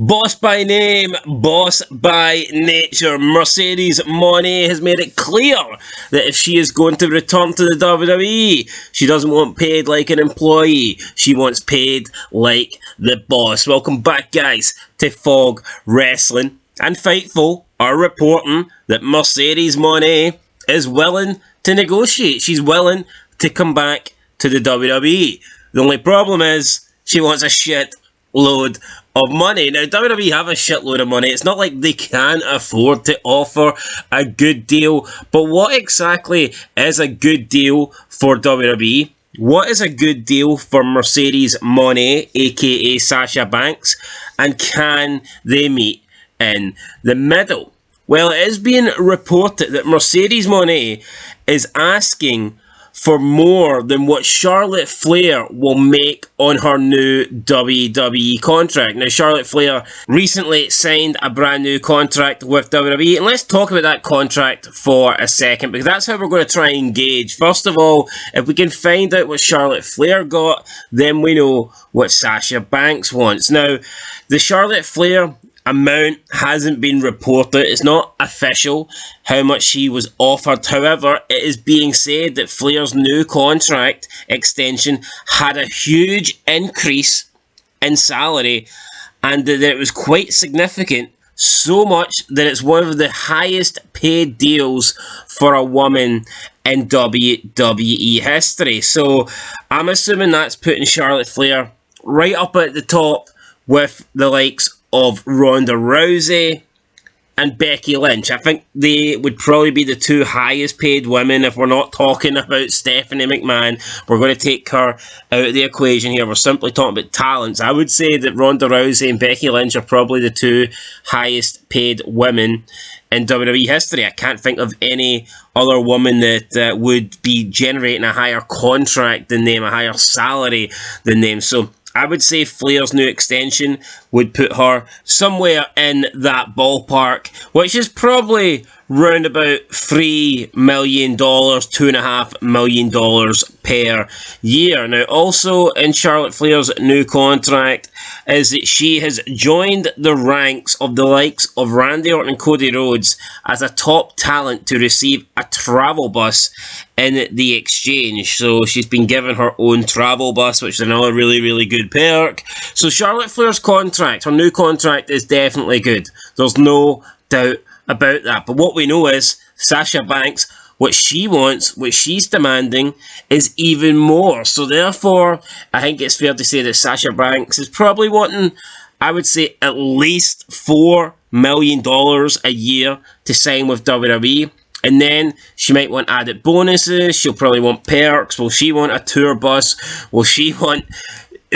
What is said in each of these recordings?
Boss by name, boss by nature. Mercedes Mone has made it clear that if she is going to return to the WWE, she doesn't want paid like an employee. She wants paid like the boss. Welcome back, guys, to Fog Wrestling. And Fightful are reporting that Mercedes Mone is willing to negotiate. She's willing to come back to the WWE. The only problem is she wants a shit load of money. Now, WWE have a shitload of money. It's not like they can't afford to offer a good deal. But what exactly is a good deal for WWE? What is a good deal for Mercedes Mone, aka Sasha Banks? And can they meet in the middle? Well, it is being reported that Mercedes Mone is asking for more than what Charlotte Flair will make on her new WWE contract. Now, Charlotte Flair recently signed a brand new contract with WWE, and let's talk about that contract for a second, because that's how we're going to try and engage. First of all, if we can find out what Charlotte Flair got, then we know what Sasha Banks wants. Now, the Charlotte Flair amount hasn't been reported. It's not official how much she was offered. However, it is being said that Flair's new contract extension had a huge increase in salary and that it was quite significant, so much that it's one of the highest paid deals for a woman in WWE history. So I'm assuming that's putting Charlotte Flair right up at the top with the likes of Ronda Rousey and Becky Lynch. I think they would probably be the two highest paid women. If we're not talking about Stephanie McMahon, we're going to take her out of the equation here. We're simply talking about talents. I would say that Ronda Rousey and Becky Lynch are probably the two highest paid women in WWE history. I can't think of any other woman that would be generating a higher contract than them, a higher salary than them. So I would say Flair's new extension would put her somewhere in that ballpark, which is probably round about $3 million, $2.5 million per year. Now, also in Charlotte Flair's new contract is that she has joined the ranks of the likes of Randy Orton and Cody Rhodes as a top talent to receive a travel bus in the exchange. So she's been given her own travel bus, which is another really, really good perk. So Charlotte Flair's contract, her new contract, is definitely good. There's no doubt about that. But what we know is Sasha Banks, what she wants, what she's demanding, is even more. So therefore, I think it's fair to say that Sasha Banks is probably wanting, I would say, at least $4 million a year to sign with WWE. And then she might want added bonuses. She'll probably want perks. Will she want a tour bus? Will she want...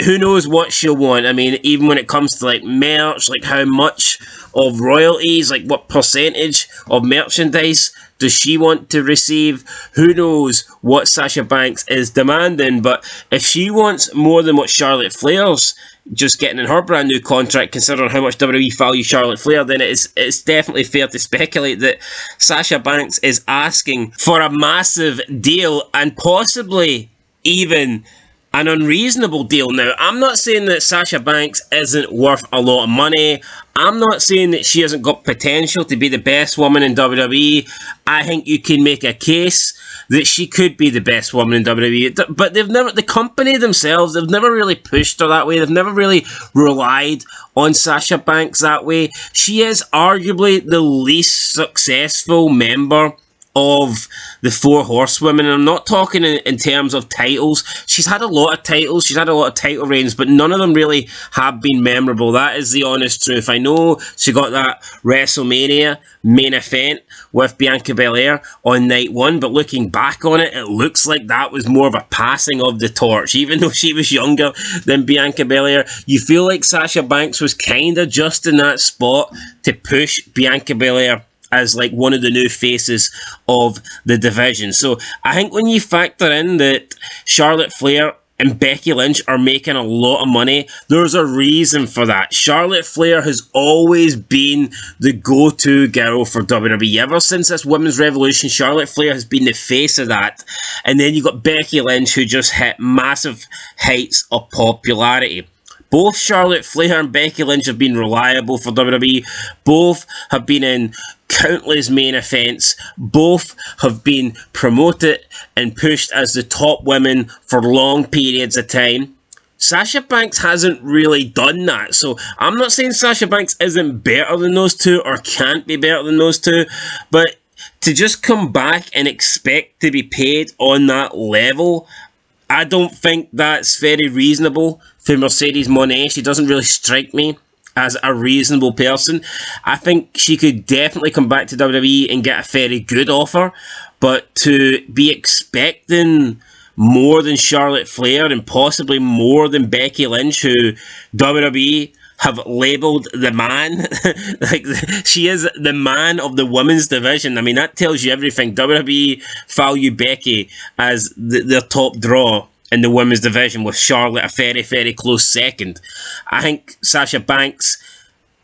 Who knows what she'll want? I mean, even when it comes to like merch, like how much of royalties, like what percentage of merchandise does she want to receive? Who knows what Sasha Banks is demanding? But if she wants more than what Charlotte Flair's just getting in her brand new contract, considering how much WWE value Charlotte Flair, then it's definitely fair to speculate that Sasha Banks is asking for a massive deal and possibly even an unreasonable deal. Now, I'm not saying that Sasha Banks isn't worth a lot of money. I'm not saying that she hasn't got potential to be the best woman in WWE. I think you can make a case that she could be the best woman in WWE. But they've never, the company themselves, they've never really pushed her that way. They've never really relied on Sasha Banks that way. She is arguably the least successful member of the Four Horsewomen, and I'm not talking in terms of titles. She's had a lot of titles, she's had a lot of title reigns, but none of them really have been memorable. That is the honest truth. I know she got that WrestleMania main event with Bianca Belair on night one, but looking back on it, it looks like that was more of a passing of the torch. Even though she was younger than Bianca Belair, you feel like Sasha Banks was kind of just in that spot to push Bianca Belair as like one of the new faces of the division. So I think when you factor in that Charlotte Flair and Becky Lynch are making a lot of money, there's a reason for that. Charlotte Flair has always been the go-to girl for WWE. Ever since this women's revolution, Charlotte Flair has been the face of that. And then you got Becky Lynch, who just hit massive heights of popularity. Both Charlotte Flair and Becky Lynch have been reliable for WWE. Both have been in countless main events. Both have been promoted and pushed as the top women for long periods of time. Sasha Banks hasn't really done that. So I'm not saying Sasha Banks isn't better than those two or can't be better than those two, but to just come back and expect to be paid on that level, I don't think that's very reasonable for Mercedes Mone. She doesn't really strike me as a reasonable person. I think she could definitely come back to WWE and get a very good offer, but to be expecting more than Charlotte Flair and possibly more than Becky Lynch, who WWE have labelled the man, like she is the man of the women's division. I mean, that tells you everything. WWE value Becky as their top draw in the women's division, with Charlotte a very, very close second. I think Sasha Banks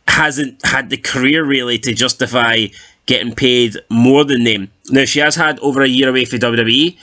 hasn't had the career really to justify getting paid more than them. Now, she has had over a year away from WWE.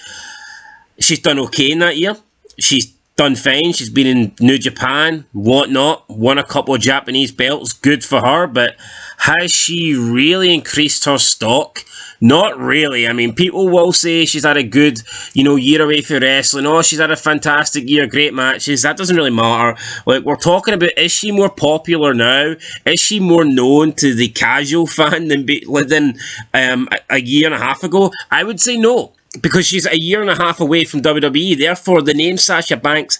She's done okay in that year. She's done fine. She's been in New Japan, whatnot, won a couple of Japanese belts. Good for her, but has she really increased her stock? Not really. I mean, people will say she's had a good, year away from wrestling. Oh, she's had a fantastic year, great matches. That doesn't really matter. Like, we're talking about, is she more popular now? Is she more known to the casual fan than a year and a half ago? I would say no, because she's a year and a half away from WWE. Therefore, the name Sasha Banks,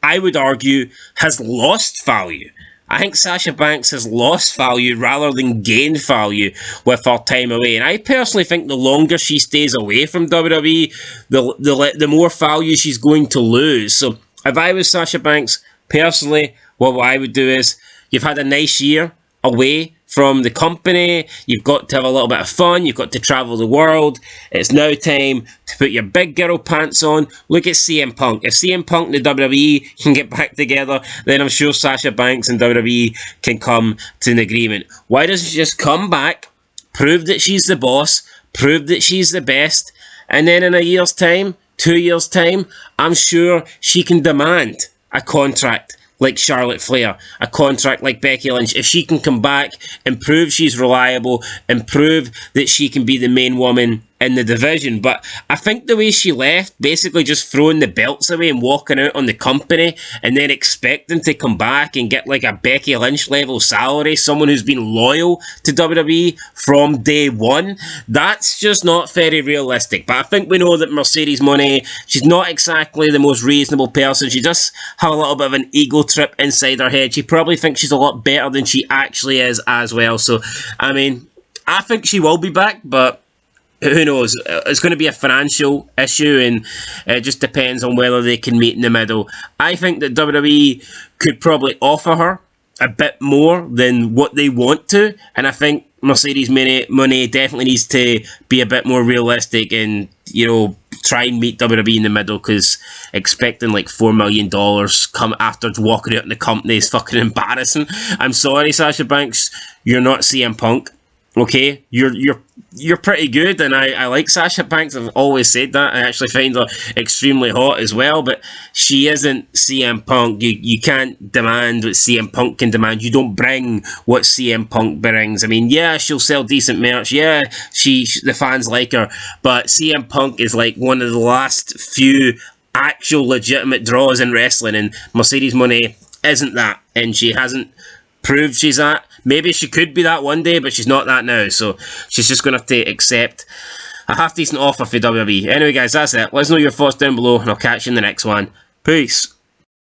I would argue, has lost value. I think Sasha Banks has lost value rather than gained value with her time away. And I personally think the longer she stays away from WWE, the more value she's going to lose. So if I was Sasha Banks, personally, what I would do is, you've had a nice year away from the company, you've got to have a little bit of fun, you've got to travel the world. It's now time to put your big girl pants on. Look at CM Punk. If CM Punk and the WWE can get back together, then I'm sure Sasha Banks and WWE can come to an agreement. Why doesn't she just come back, prove that she's the boss, prove that she's the best, and then in a year's time, 2 years' time, I'm sure she can demand a contract like Charlotte Flair, a contract like Becky Lynch. If she can come back and prove she's reliable and prove that she can be the main woman in the division. But I think the way she left, basically just throwing the belts away and walking out on the company and then expecting to come back and get like a Becky Lynch level salary, someone who's been loyal to WWE from day one, that's just not very realistic. But I think we know that Mercedes Mone, she's not exactly the most reasonable person. She does have a little bit of an ego trip inside her head. She probably thinks she's a lot better than she actually is as well. So, I mean, I think she will be back, but who knows? It's going to be a financial issue, and it just depends on whether they can meet in the middle. I think that WWE could probably offer her a bit more than what they want to, and I think Mercedes Mone definitely needs to be a bit more realistic and, try and meet WWE in the middle, because expecting like $4 million come after walking out in the company is fucking embarrassing. I'm sorry, Sasha Banks, you're not CM Punk. Okay, you're pretty good, and I like Sasha Banks. I've always said that. I actually find her extremely hot as well, but she isn't CM Punk. You can't demand what CM Punk can demand. You don't bring what CM Punk brings. I mean, yeah, she'll sell decent merch. Yeah, the fans like her, but CM Punk is like one of the last few actual legitimate draws in wrestling, and Mercedes Mone isn't that, and she hasn't proved she's that. Maybe she could be that one day, but she's not that now, so she's just going to have to accept a half-decent offer for WWE. Anyway, guys, that's it. Let us know your thoughts down below, and I'll catch you in the next one. Peace.